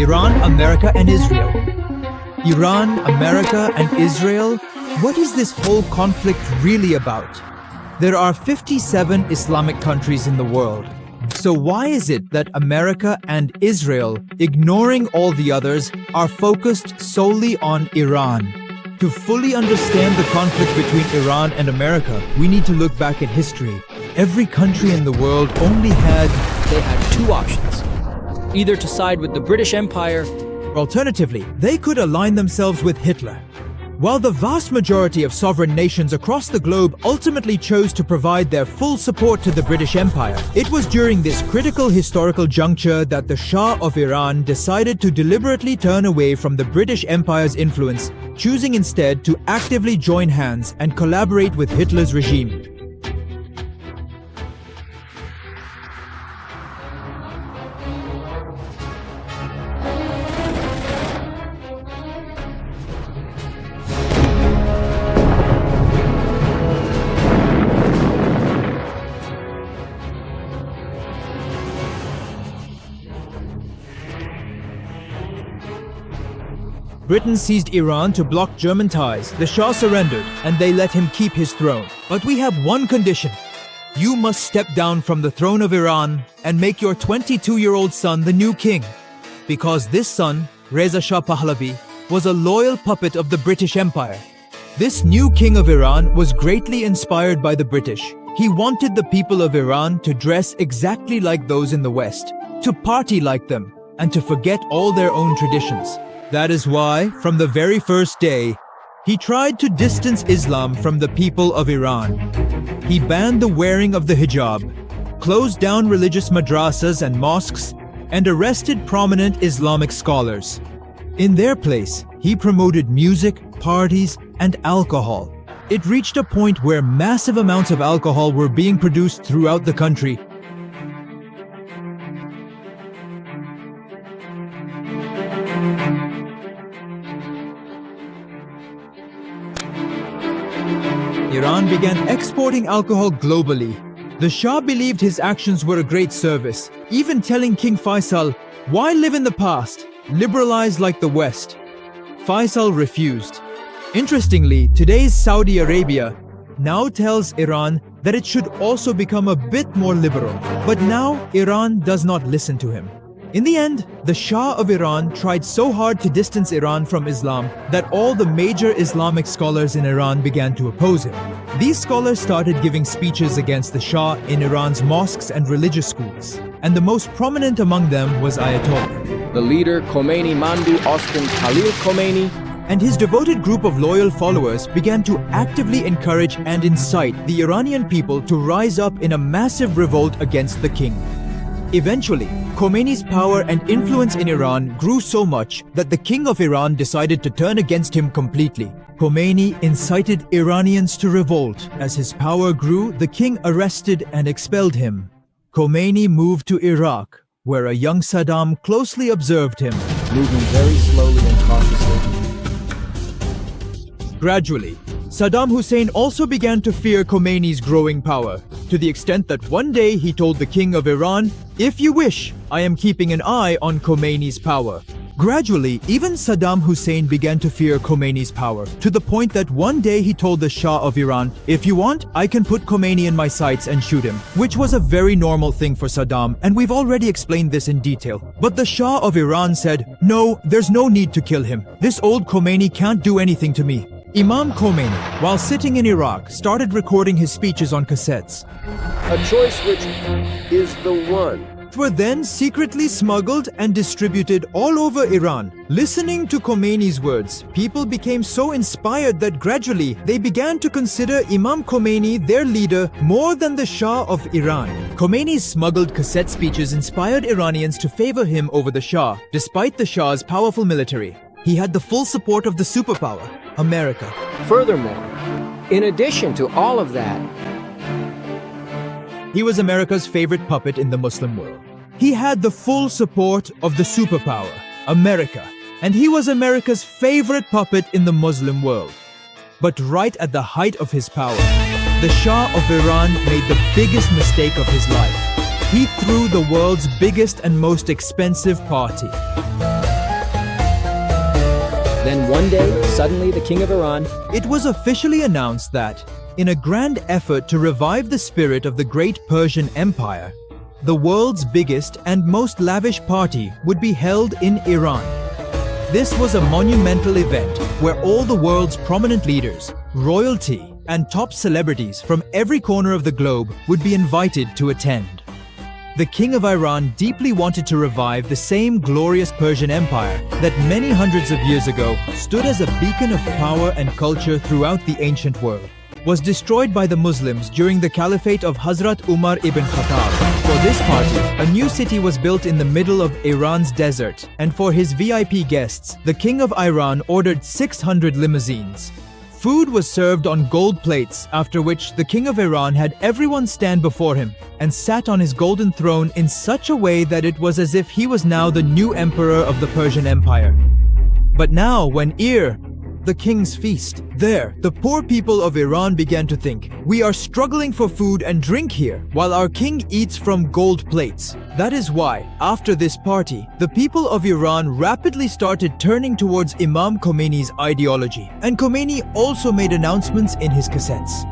Iran, America, and Israel. Iran, America, and Israel? What is this whole conflict really about? There are 57 Islamic countries in the world. So why is it that America and Israel, ignoring all the others, are focused solely on Iran? To fully understand the conflict between Iran and America, we need to look back at history. Every country in the world They had two options. Either to side with the British Empire, alternatively, they could align themselves with Hitler. While the vast majority of sovereign nations across the globe ultimately chose to provide their full support to the British Empire, it was during this critical historical juncture that the Shah of Iran decided to deliberately turn away from the British Empire's influence, choosing instead to actively join hands and collaborate with Hitler's regime. Britain seized Iran to block German ties. The Shah surrendered, and they let him keep his throne. But we have one condition. You must step down from the throne of Iran and make your 22-year-old son the new king. Because this son, Reza Shah Pahlavi, was a loyal puppet of the British Empire. This new king of Iran was greatly inspired by the British. He wanted the people of Iran to dress exactly like those in the West, to party like them, and to forget all their own traditions. That is why, from the very first day, he tried to distance Islam from the people of Iran. He banned the wearing of the hijab, closed down religious madrasas and mosques, and arrested prominent Islamic scholars. In their place, he promoted music, parties, and alcohol. It reached a point where massive amounts of alcohol were being produced throughout the country. Iran began exporting alcohol globally. The Shah believed his actions were a great service, even telling King Faisal, "Why live in the past? Liberalize like the West." Faisal refused. Interestingly, today's Saudi Arabia now tells Iran that it should also become a bit more liberal. But now Iran does not listen to him. In the end, the Shah of Iran tried so hard to distance Iran from Islam that all the major Islamic scholars in Iran began to oppose him. These scholars started giving speeches against the Shah in Iran's mosques and religious schools, and the most prominent among them was Ayatollah. the leader Khomeini Mandu Osman Khalil Khomeini, And his devoted group of loyal followers began to actively encourage and incite the Iranian people to rise up in a massive revolt against the king. Eventually, Khomeini's power and influence in Iran grew so much that the king of Iran decided to turn against him completely. Khomeini incited Iranians to revolt. As his power grew, the king arrested and expelled him. Khomeini moved to Iraq, where a young Saddam closely observed him. moving very slowly and cautiously. Gradually, Saddam Hussein also began to fear Khomeini's growing power, to the extent that one day he told the king of Iran, "If you wish, I am keeping an eye on Khomeini's power." Gradually, even Saddam Hussein began to fear Khomeini's power, to the point that one day he told the Shah of Iran, "If you want, I can put Khomeini in my sights and shoot him," which was a very normal thing for Saddam, and we've already explained this in detail. But the Shah of Iran said, "No, there's no need to kill him. This old Khomeini can't do anything to me." Imam Khomeini, while sitting in Iraq, started recording his speeches on cassettes. A choice which is the one. Were then secretly smuggled and distributed all over Iran. Listening to Khomeini's words, people became so inspired that gradually they began to consider Imam Khomeini their leader more than the Shah of Iran. Khomeini's smuggled cassette speeches inspired Iranians to favor him over the Shah, despite the Shah's powerful military. He had the full support of the superpower, America. Furthermore, in addition to all of that, He was America's favorite puppet in the Muslim world. He had the full support of the superpower, America, and he was America's favorite puppet in the Muslim world. But right at the height of his power, the Shah of Iran made the biggest mistake of his life. he threw the world's biggest and most expensive party. Then one day, suddenly the king of Iran. It was officially announced that, in a grand effort to revive the spirit of the great Persian Empire, the world's biggest and most lavish party would be held in Iran. This was a monumental event where all the world's prominent leaders, royalty, and top celebrities from every corner of the globe would be invited to attend. The King of Iran deeply wanted to revive the same glorious Persian Empire that many hundreds of years ago stood as a beacon of power and culture throughout the ancient world. Was destroyed by the Muslims during the caliphate of Hazrat Umar ibn Khattab. For this party, a new city was built in the middle of Iran's desert, and for his VIP guests, the King of Iran ordered 600 limousines. Food was served on gold plates, after which the King of Iran had everyone stand before him and sat on his golden throne in such a way that it was as if he was now the new emperor of the Persian Empire. But now, when the king's feast. There, the poor people of Iran began to think, we are struggling for food and drink here, while our king eats from gold plates. That is why, after this party, the people of Iran rapidly started turning towards Imam Khomeini's ideology, and Khomeini also made announcements in his cassettes.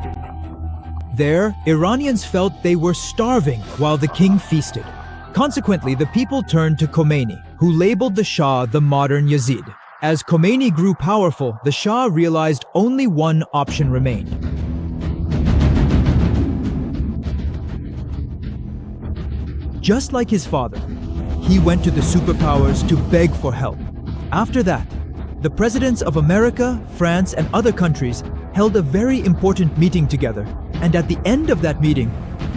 There, Iranians felt they were starving while the king feasted. Consequently, the people turned to Khomeini, who labeled the Shah the modern Yazid. As Khomeini grew powerful, the Shah realized only one option remained. Just like his father, he went to the superpowers to beg for help. After that, the presidents of America, France, and other countries held a very important meeting together, and at the end of that meeting,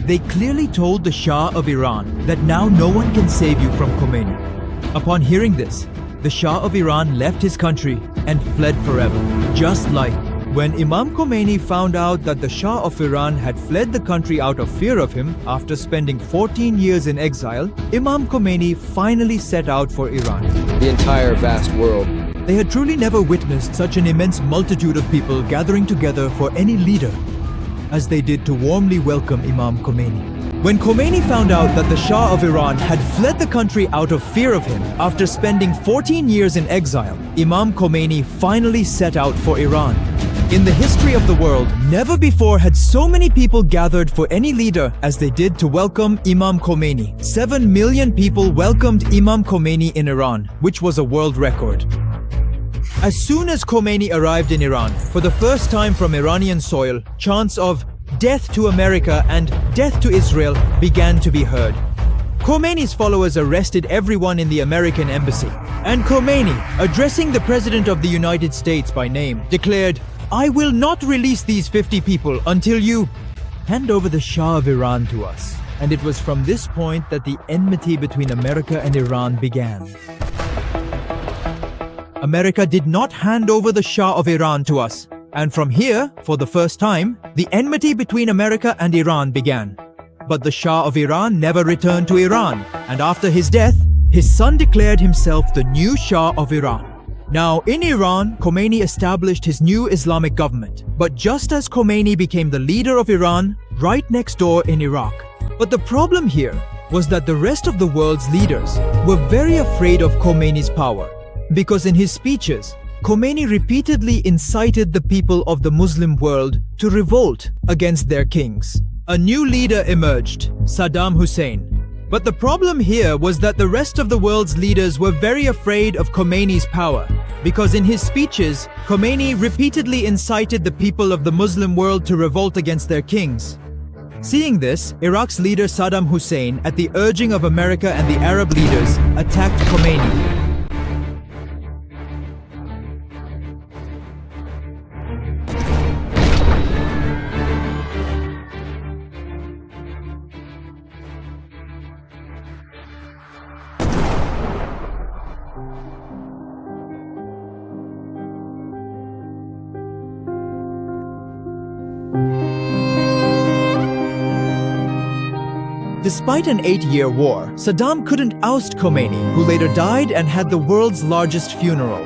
they clearly told the Shah of Iran that now no one can save you from Khomeini. Upon hearing this, the Shah of Iran left his country and fled forever. Just like when Imam Khomeini found out that the Shah of Iran had fled the country out of fear of him after spending 14 years in exile, Imam Khomeini finally set out for Iran. The entire vast world. They had truly never witnessed such an immense multitude of people gathering together for any leader as they did to warmly welcome Imam Khomeini. When Khomeini found out that the Shah of Iran had fled the country out of fear of him after spending 14 years in exile, Imam Khomeini finally set out for Iran. In the history of the world, never before had so many people gathered for any leader as they did to welcome Imam Khomeini. 7 million people welcomed Imam Khomeini in Iran, which was a world record. As soon as Khomeini arrived in Iran, for the first time from Iranian soil, chants of "Death to America" and "Death to Israel" began to be heard. Khomeini's followers arrested everyone in the American embassy, and Khomeini, addressing the President of the United States by name, declared, "I will not release these 50 people until you hand over the Shah of Iran to us." And it was from this point that the enmity between America and Iran began. America did not hand over the Shah of Iran to us. And from here, for the first time, the enmity between America and Iran began. But the Shah of Iran never returned to Iran, and after his death, his son declared himself the new Shah of Iran. Now, in Iran, Khomeini established his new Islamic government. But just as Khomeini became the leader of Iran, right next door in Iraq. But the problem here was that the rest of the world's leaders were very afraid of Khomeini's power. Because in his speeches, Khomeini repeatedly incited the people of the Muslim world to revolt against their kings. A new leader emerged, Saddam Hussein. But the problem here was that the rest of the world's leaders were very afraid of Khomeini's power, because in his speeches, Khomeini repeatedly incited the people of the Muslim world to revolt against their kings. Seeing this, Iraq's leader Saddam Hussein, at the urging of America and the Arab leaders, attacked Khomeini. Despite an 8-year war, Saddam couldn't oust Khomeini, who later died and had the world's largest funeral.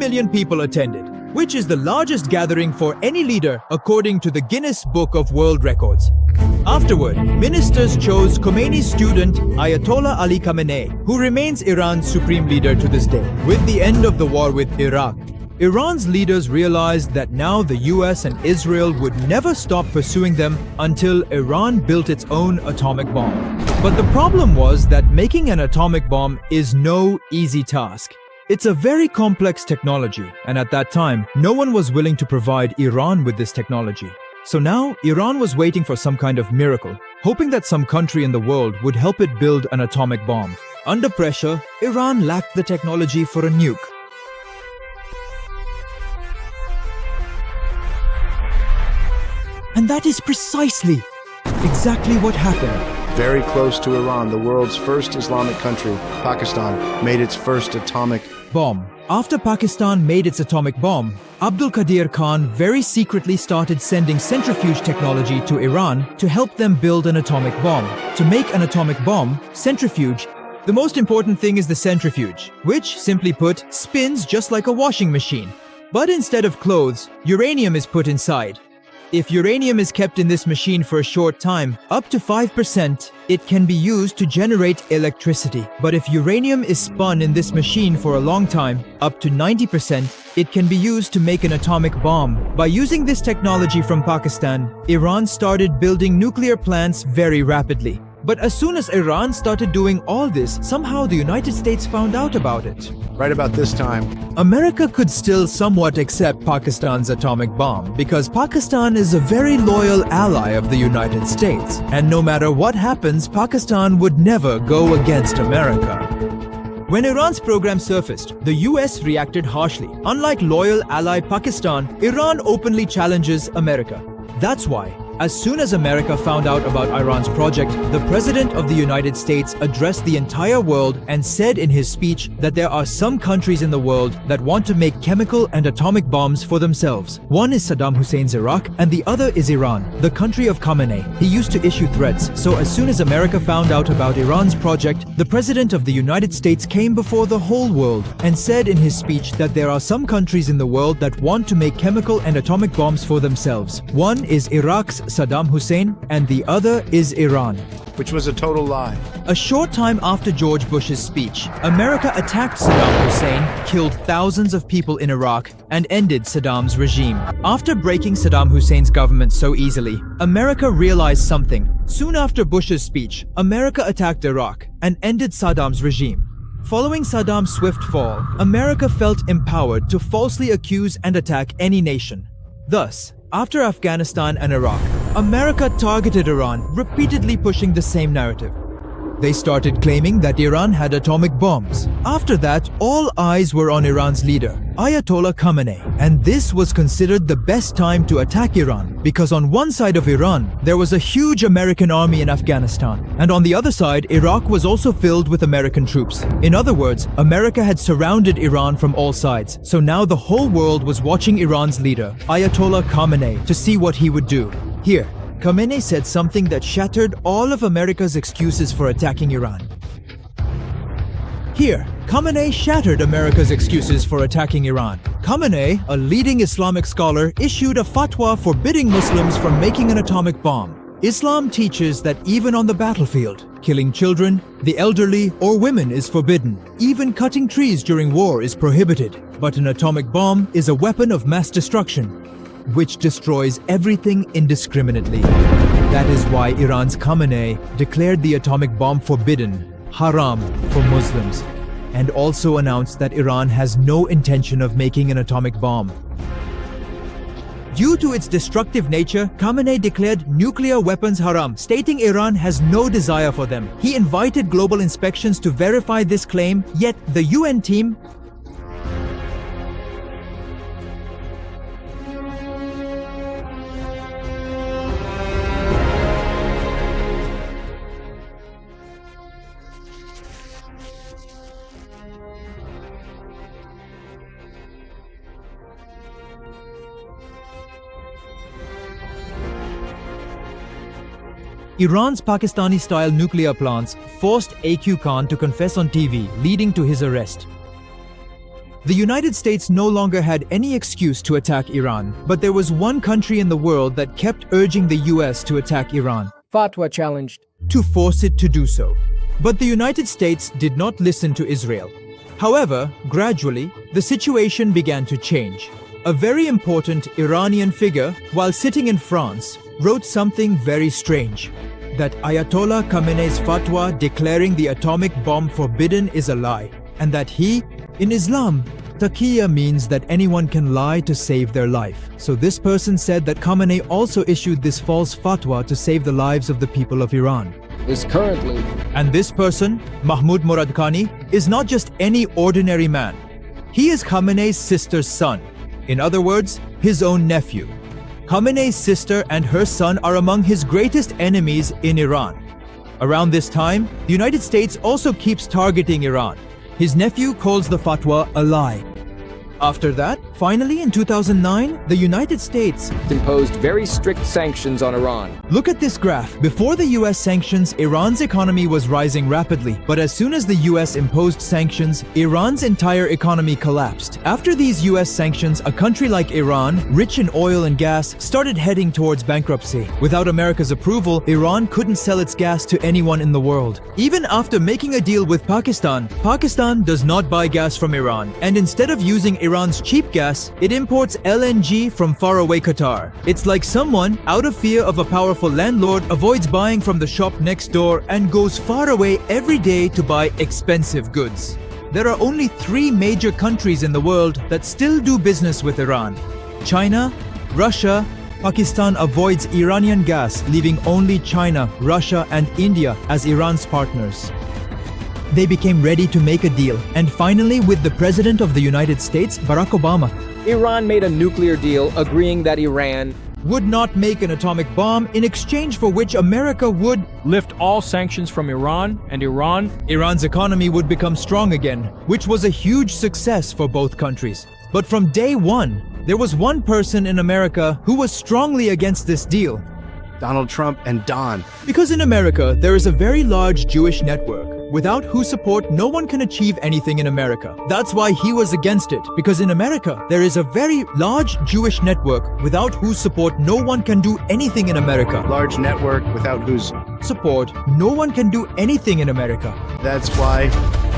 million people attended, which is the largest gathering for any leader according to the Guinness Book of World Records. Afterward, ministers chose Khomeini's student Ayatollah Ali Khamenei, who remains Iran's supreme leader to this day. With the end of the war with Iraq, Iran's leaders realized that now the US and Israel would never stop pursuing them until Iran built its own atomic bomb. But the problem was that making an atomic bomb is no easy task. It's a very complex technology, and at that time, no one was willing to provide Iran with this technology. So now, Iran was waiting for some kind of miracle, hoping that some country in the world would help it build an atomic bomb. Under pressure, Iran lacked the technology for a nuke. And that is precisely exactly what happened. Very close to Iran, the world's first Islamic country, Pakistan, made its first atomic bomb. After Pakistan made its atomic bomb, Abdul Qadir Khan very secretly started sending centrifuge technology to Iran to help them build an atomic bomb. To make an atomic bomb, centrifuge, the most important thing is the centrifuge, which, simply put, spins just like a washing machine. But instead of clothes, uranium is put inside. If uranium is kept in this machine for a short time, up to 5%, it can be used to generate electricity. But if uranium is spun in this machine for a long time, up to 90%, it can be used to make an atomic bomb. By using this technology from Pakistan, Iran started building nuclear plants very rapidly. But as soon as Iran started doing all this, somehow the United States found out about it. right about this time. America could still somewhat accept Pakistan's atomic bomb because Pakistan is a very loyal ally of the United States, and no matter what happens, Pakistan would never go against America. When Iran's program surfaced, the US reacted harshly. Unlike loyal ally Pakistan, Iran openly challenges America. That's why, as soon as America found out about Iran's project, the President of the United States addressed the entire world and said in his speech that there are some countries in the world that want to make chemical and atomic bombs for themselves. One is Saddam Hussein's Iraq and the other is Iran, the country of Khamenei. He used to issue threats, so as soon as America found out about Iran's project, the President of the United States came before the whole world and said in his speech that there are some countries in the world that want to make chemical and atomic bombs for themselves. One is Iraq's Saddam Hussein and the other is Iran. Which was a total lie. A short time after George Bush's speech, America attacked Saddam Hussein, killed thousands of people in Iraq, and ended Saddam's regime. After breaking Saddam Hussein's government so easily, America realized something. Soon after Bush's speech, America attacked Iraq and ended Saddam's regime. Following Saddam's swift fall, America felt empowered to falsely accuse and attack any nation. Thus, after Afghanistan and Iraq, America targeted Iran, repeatedly pushing the same narrative. They started claiming that Iran had atomic bombs. After that, all eyes were on Iran's leader, Ayatollah Khamenei, and this was considered the best time to attack Iran because on one side of Iran, there was a huge American army in Afghanistan, and on the other side, Iraq was also filled with American troops. In other words, America had surrounded Iran from all sides, so now the whole world was watching Iran's leader, Ayatollah Khamenei, to see what he would do. Here, Khamenei said something that shattered all of America's excuses for attacking Iran. Here, Khamenei shattered America's excuses for attacking Iran. Khamenei, a leading Islamic scholar, issued a fatwa forbidding Muslims from making an atomic bomb. Islam teaches that even on the battlefield, killing children, the elderly, or women is forbidden. Even cutting trees during war is prohibited. But an atomic bomb is a weapon of mass destruction, which destroys everything indiscriminately. That is why Iran's Khamenei declared the atomic bomb forbidden, haram, for Muslims, and also announced that Iran has no intention of making an atomic bomb. Due to its destructive nature, Khamenei declared nuclear weapons haram, stating Iran has no desire for them. He invited global inspections to verify this claim, yet the UN team Iran's Pakistani-style nuclear plants forced AQ Khan to confess on TV, leading to his arrest. The United States no longer had any excuse to attack Iran, but there was one country in the world that kept urging the US to attack Iran, Fatwa challenged. to force it to do so. But the United States did not listen to Israel. However, gradually, the situation began to change. A very important Iranian figure, while sitting in France, wrote something very strange. That Ayatollah Khamenei's fatwa declaring the atomic bomb forbidden is a lie, and that he, in Islam, taqiyya means that anyone can lie to save their life. So this person said that Khamenei also issued this false fatwa to save the lives of the people of Iran. Is currently. And this person, Mahmoud Moradkhani, is not just any ordinary man. He is Khamenei's sister's son. In other words, his own nephew. Khamenei's sister and her son are among his greatest enemies in Iran. Around this time, the United States also keeps targeting Iran. His nephew calls the fatwa a lie. After that, finally in 2009, the United States Imposed very strict sanctions on Iran. Look at this graph. Before the US sanctions, Iran's economy was rising rapidly. But as soon as the US imposed sanctions, Iran's entire economy collapsed. After these US sanctions, a country like Iran, rich in oil and gas, started heading towards bankruptcy. Without America's approval, Iran couldn't sell its gas to anyone in the world. Even after making a deal with Pakistan, Pakistan does not buy gas from Iran. And instead of using Iran's cheap gas, it imports LNG from faraway Qatar. It's like someone, out of fear of a powerful landlord, avoids buying from the shop next door and goes far away every day to buy expensive goods. There are only 3 major countries in the world that still do business with Iran: China, Russia. Pakistan avoids Iranian gas, leaving only China, Russia, and India as Iran's partners. They became ready to make a deal, and finally, with the President of the United States, Barack Obama, Iran made a nuclear deal agreeing that Iran would not make an atomic bomb, in exchange for which America would lift all sanctions from Iran, and Iran's economy would become strong again, which was a huge success for both countries. But from day one, there was one person in America who was strongly against this deal. Donald Trump and Don. Because in America, there is a very large Jewish network, without whose support no one can achieve anything in America. That's why he was against it, because in America, there is a very large Jewish network, without whose support no one can do anything in America. Large network without whose Support, no one can do anything in America. That's why,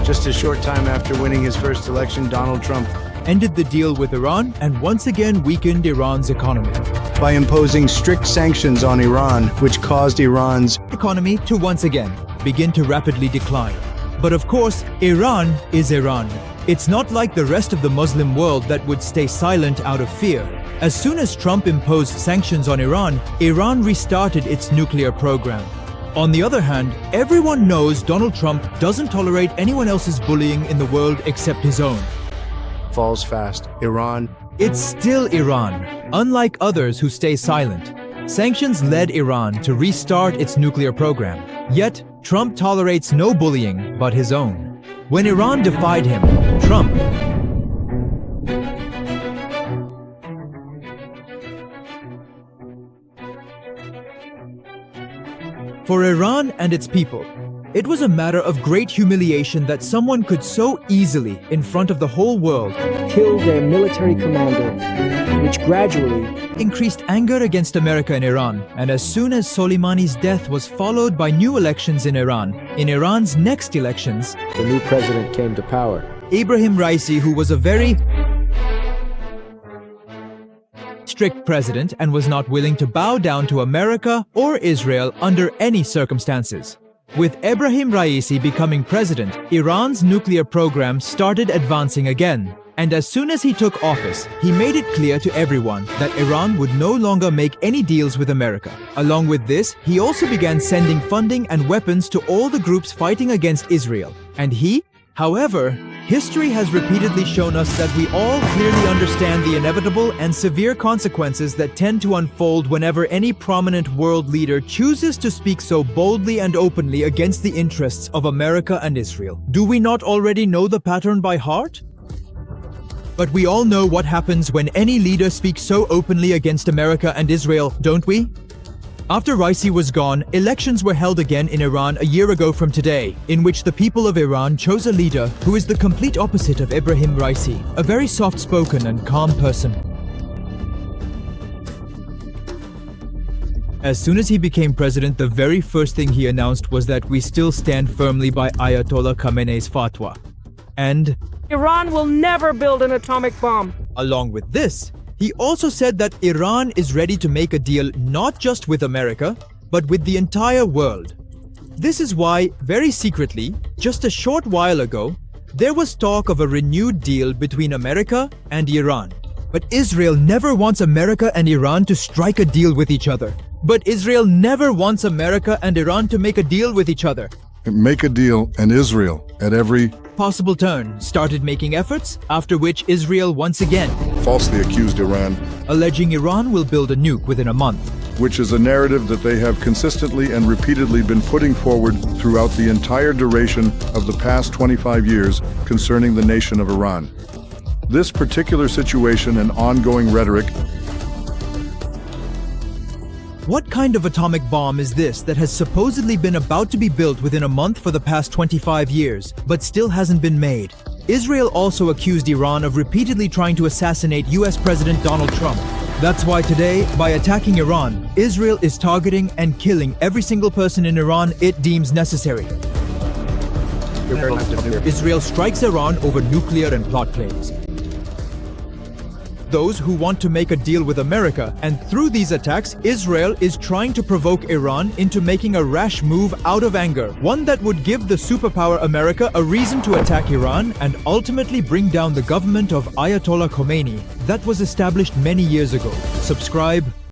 just a short time after winning his first election, Donald Trump Ended the deal with Iran and once again weakened Iran's economy. by imposing strict sanctions on Iran, which caused Iran's Economy to once again begin to rapidly decline. But of course, Iran is Iran. It's not like the rest of the Muslim world that would stay silent out of fear. As soon as Trump imposed sanctions on Iran, Iran restarted its nuclear program. On the other hand, everyone knows Donald Trump doesn't tolerate anyone else's bullying in the world except his own. falls fast. Iran It's still Iran, unlike others who stay silent. Sanctions led Iran to restart its nuclear program. Yet, Trump tolerates no bullying but his own. When Iran defied him, Trump For Iran and its people, it was a matter of great humiliation that someone could so easily, in front of the whole world, killed their military commander, which gradually increased anger against America and Iran. And as soon as Soleimani's death was followed by new elections in Iran's next elections, the new president came to power. Ibrahim Raisi, who was a very strict president and was not willing to bow down to America or Israel under any circumstances. With Ibrahim Raisi becoming president, Iran's nuclear program started advancing again. And as soon as he took office, he made it clear to everyone that Iran would no longer make any deals with America. Along with this, he also began sending funding and weapons to all the groups fighting against Israel. And however, history has repeatedly shown us that we all clearly understand the inevitable and severe consequences that tend to unfold whenever any prominent world leader chooses to speak so boldly and openly against the interests of America and Israel. Do we not already know the pattern by heart? But we all know what happens when any leader speaks so openly against America and Israel, don't we? After Raisi was gone, elections were held again in Iran a year ago from today, in which the people of Iran chose a leader who is the complete opposite of Ibrahim Raisi, a very soft-spoken and calm person. As soon as he became president, the very first thing he announced was that we still stand firmly by Ayatollah Khamenei's fatwa. And Iran will never build an atomic bomb. along with this, he also said that Iran is ready to make a deal not just with America, but with the entire world. This is why, very secretly, just a short while ago, there was talk of a renewed deal between America and Iran. But Israel never wants America and Iran to strike a deal with each other. But Israel never wants America and Iran to make a deal with each other. Make a deal, and Israel, at every Possible turn, started making efforts, after which Israel once again, falsely accused Iran, alleging Iran will build a nuke within a month. which is a narrative that they have consistently and repeatedly been putting forward throughout the entire duration of the past 25 years concerning the nation of Iran. This particular situation and ongoing rhetoric. What kind of atomic bomb is this that has supposedly been about to be built within a month for the past 25 years, but still hasn't been made? Israel also accused Iran of repeatedly trying to assassinate US President Donald Trump. That's why today, by attacking Iran, Israel is targeting and killing every single person in Iran it deems necessary. Israel strikes Iran over nuclear and plot claims. Those who want to make a deal with America, and through these attacks, Israel is trying to provoke Iran into making a rash move out of anger, one that would give the superpower America a reason to attack Iran and ultimately bring down the government of Ayatollah Khomeini that was established many years ago. Subscribe,